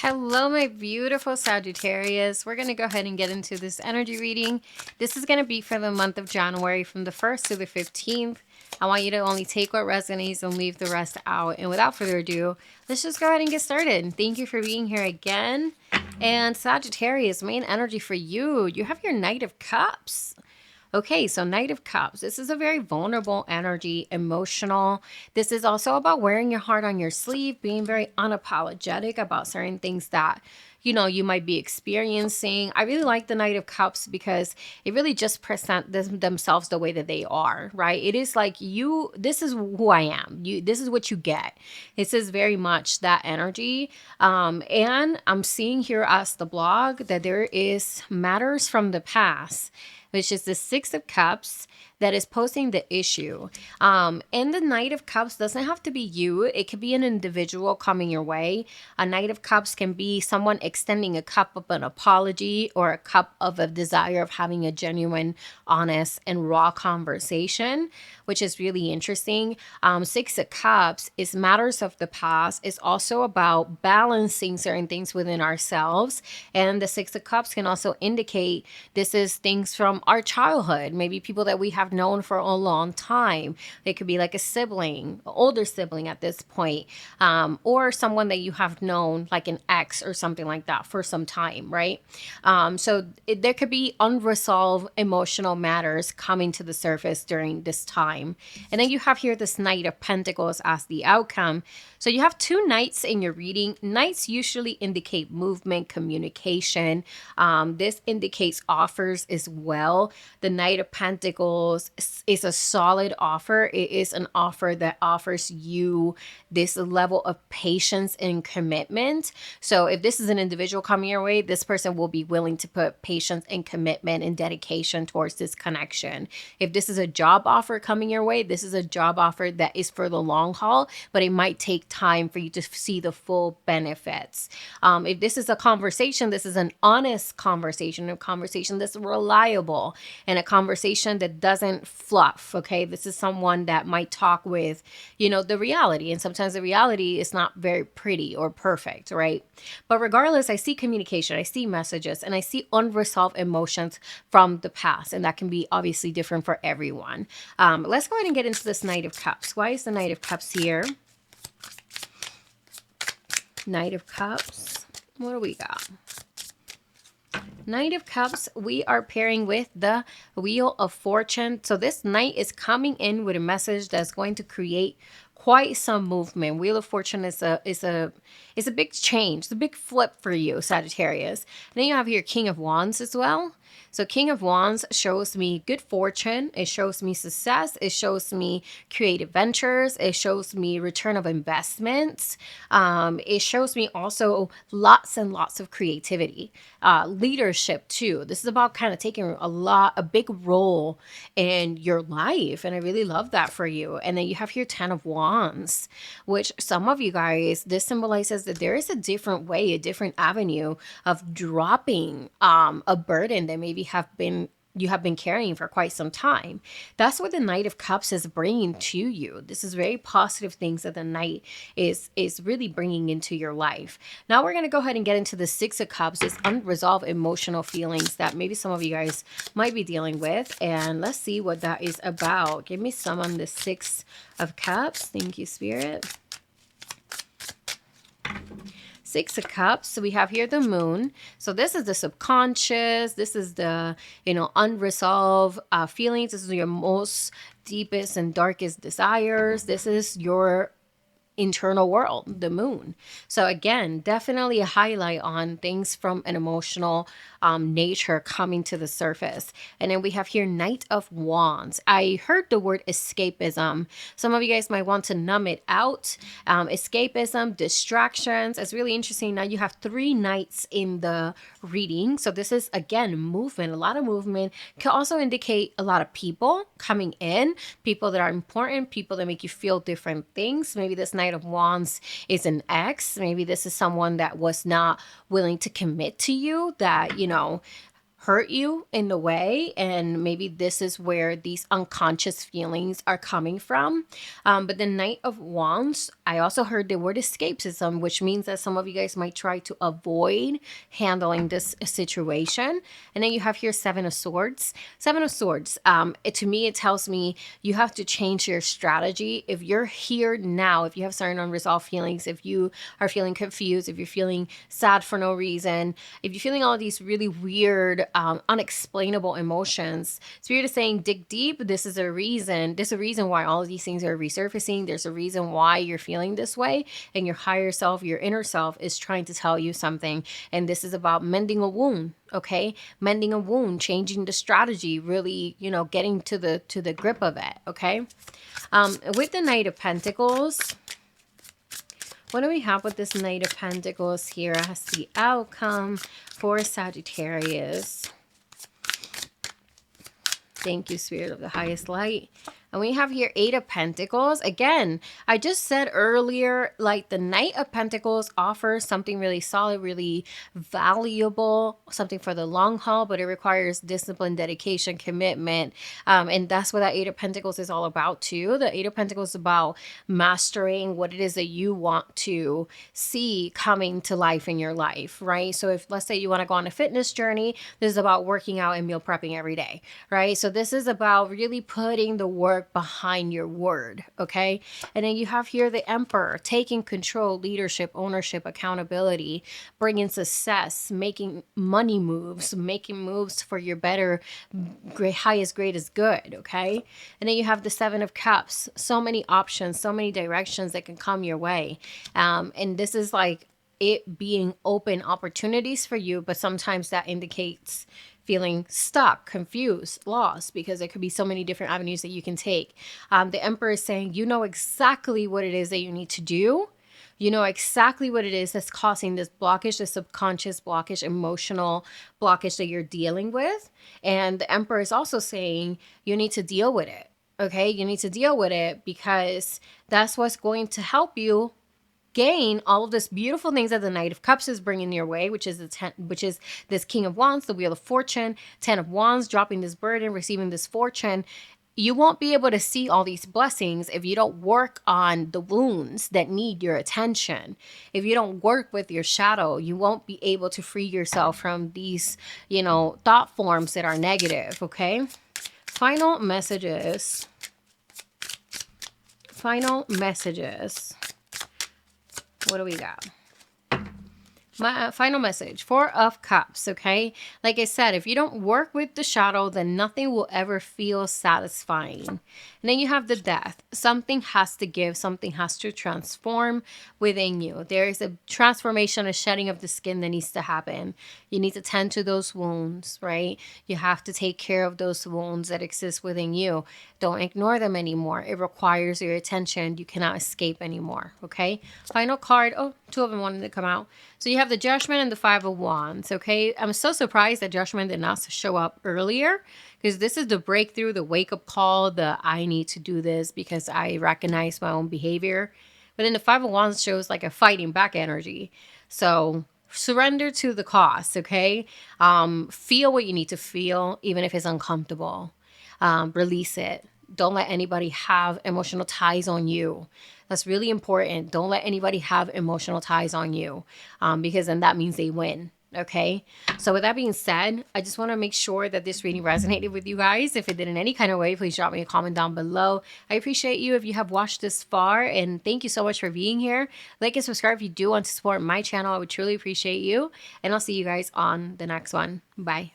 Hello, my beautiful Sagittarius. We're going to go ahead and get into this energy reading. This is going to be for the month of January from the 1st to the 15th. I want you to only take what resonates and leave the rest out. And without further ado, let's just go ahead and get started. Thank you for being here again. And Sagittarius, main energy for you. You have your Knight of Cups. Okay, so Knight of Cups. This is a very vulnerable energy, emotional. This is also about wearing your heart on your sleeve, being very unapologetic about certain things that, you might be experiencing. I really like the Knight of Cups because it really just present themselves the way that they are, right? It is like this is who I am. This is what you get. This is very much that energy. And I'm seeing here as the blog that there is matters from the past, which is the Six of Cups, that is posing the issue. And the Knight of Cups doesn't have to be you. It could be an individual coming your way. A Knight of Cups can be someone extending a cup of an apology or a cup of a desire of having a genuine, honest, and raw conversation, which is really interesting. Six of Cups is matters of the past. It's also about balancing certain things within ourselves. And the Six of Cups can also indicate this is things from our childhood, maybe people that we have known for a long time. It could be like a sibling, an older sibling at this point, or someone that you have known, like an ex or something like that, for some time, right? There could be unresolved emotional matters coming to the surface during this time. And then you have here this Knight of Pentacles as the outcome. So you have two knights in your reading. Knights usually indicate movement, communication. This indicates offers as well. The Knight of Pentacles is a solid offer. It is an offer that offers you this level of patience and commitment. So if this is an individual coming your way, this person will be willing to put patience and commitment and dedication towards this connection. If this is a job offer coming your way, this is a job offer that is for the long haul, but it might take time for you to see the full benefits. If this is a conversation, this is an honest conversation, a conversation that's reliable, and a conversation that doesn't fluff. Okay, this is someone that might talk with, the reality, and sometimes the reality is not very pretty or perfect, right? But regardless, I see communication, I see messages, and I see unresolved emotions from the past, and that can be obviously different for everyone. Let's go ahead and get into this Knight of Cups. Why is the Knight of Cups here? Knight of Cups. What do we got? Knight of Cups, we are pairing with the Wheel of Fortune. So this knight is coming in with a message that's going to create quite some movement. Wheel of Fortune is a big change. It's a big flip for you, Sagittarius. And then you have your King of Wands as well. So King of Wands shows me good fortune. It shows me success. It shows me creative ventures. It shows me return of investments. It shows me also lots and lots of creativity, leadership too. This is about kind of taking a big role in your life. And I really love that for you. And then you have here 10 of Wands, which some of you guys, this symbolizes that there is a different way, a different avenue of dropping a burden that maybe you have been carrying for quite some time. That's what the Knight of Cups is bringing to you. This is very positive things that the Knight is really bringing into your life. Now we're going to go ahead and get into the Six of Cups, this unresolved emotional feelings that maybe some of you guys might be dealing with. And let's see what that is about. Give me some on the Six of Cups. Thank you, Spirit. Six of Cups. So we have here the Moon. So this is the subconscious. This is the, unresolved feelings. This is your most deepest and darkest desires. This is your internal world, the Moon. So again, definitely a highlight on things from an emotional nature coming to the surface. And then we have here Knight of Wands. I heard the word escapism. Some of you guys might want to numb it out. Escapism, distractions. It's really interesting. Now you have three knights in the reading. So this is, again, movement, a lot of movement. Can also indicate a lot of people coming in, people that are important, people that make you feel different things. Maybe this Knight of Wands is an ex. Maybe this is someone that was not willing to commit to you, that, hurt you in the way, and maybe this is where these unconscious feelings are coming from. But the Knight of Wands, I also heard the word escapism, which means that some of you guys might try to avoid handling this situation. And then you have here Seven of Swords. Seven of Swords, to me, it tells me you have to change your strategy. If you're here now, if you have certain unresolved feelings, if you are feeling confused, if you're feeling sad for no reason, if you're feeling all these really weird, unexplainable emotions, Spirit is saying dig deep. This is a reason. There's a reason why all of these things are resurfacing. There's a reason why you're feeling this way, and your higher self, your inner self, is trying to tell you something. And this is about mending a wound. Okay, mending a wound, changing the strategy, really, you know, getting to the grip of it. Okay, with the Knight of Pentacles. What do we have with this Knight of Pentacles here as the outcome for Sagittarius? Thank you, Spirit of the highest light. And we have here Eight of Pentacles. Again, I just said earlier, like the Knight of Pentacles offers something really solid, really valuable, something for the long haul, but it requires discipline, dedication, commitment. And that's what that Eight of Pentacles is all about too. The Eight of Pentacles is about mastering what it is that you want to see coming to life in your life, right? So if, let's say you want to go on a fitness journey, this is about working out and meal prepping every day, right? So this is about really putting the work behind your word, okay? And then you have here the Emperor, taking control, leadership, ownership, accountability, bringing success, making money moves, making moves for your better, highest, greatest good, okay? And then you have the Seven of Cups, so many options, so many directions that can come your way. And this is like it being open opportunities for you, but sometimes that indicates feeling stuck, confused, lost, because there could be so many different avenues that you can take. The Emperor is saying, you know exactly what it is that you need to do. You know exactly what it is that's causing this blockage, the subconscious blockage, emotional blockage that you're dealing with. And the Emperor is also saying you need to deal with it. Okay, you need to deal with it because that's what's going to help you gain all of this beautiful things that the Knight of Cups is bringing your way, which is this King of Wands, the Wheel of Fortune, 10 of Wands, dropping this burden, receiving this fortune. You won't be able to see all these blessings if you don't work on the wounds that need your attention. If you don't work with your shadow, you won't be able to free yourself from these, you know, thought forms that are negative, okay? Final messages. Final messages. What do we got? My final message, Four of Cups, okay? Like I said, if you don't work with the shadow, then nothing will ever feel satisfying. And then you have the Death. Something has to give. Something has to transform within you. There is a transformation, a shedding of the skin that needs to happen. You need to tend to those wounds, right? You have to take care of those wounds that exist within you. Don't ignore them anymore. It requires your attention. You cannot escape anymore, okay? Final card. Oh, two of them wanted to come out. So you have the Judgment and the Five of Wands, okay? I'm so surprised that Judgment did not show up earlier, because this is the breakthrough, the wake-up call, the I need to do this because I recognize my own behavior. But then the Five of Wands shows like a fighting back energy. So surrender to the cost, okay? Feel what you need to feel, even if it's uncomfortable. Release it. Don't let anybody have emotional ties on you. That's really important. Don't let anybody have emotional ties on you, because then that means they win. Okay. So with that being said, I just want to make sure that this reading resonated with you guys. If it did in any kind of way, please drop me a comment down below. I appreciate you if you have watched this far, and thank you so much for being here. Like and subscribe if you do want to support my channel. I would truly appreciate you, and I'll see you guys on the next one. Bye.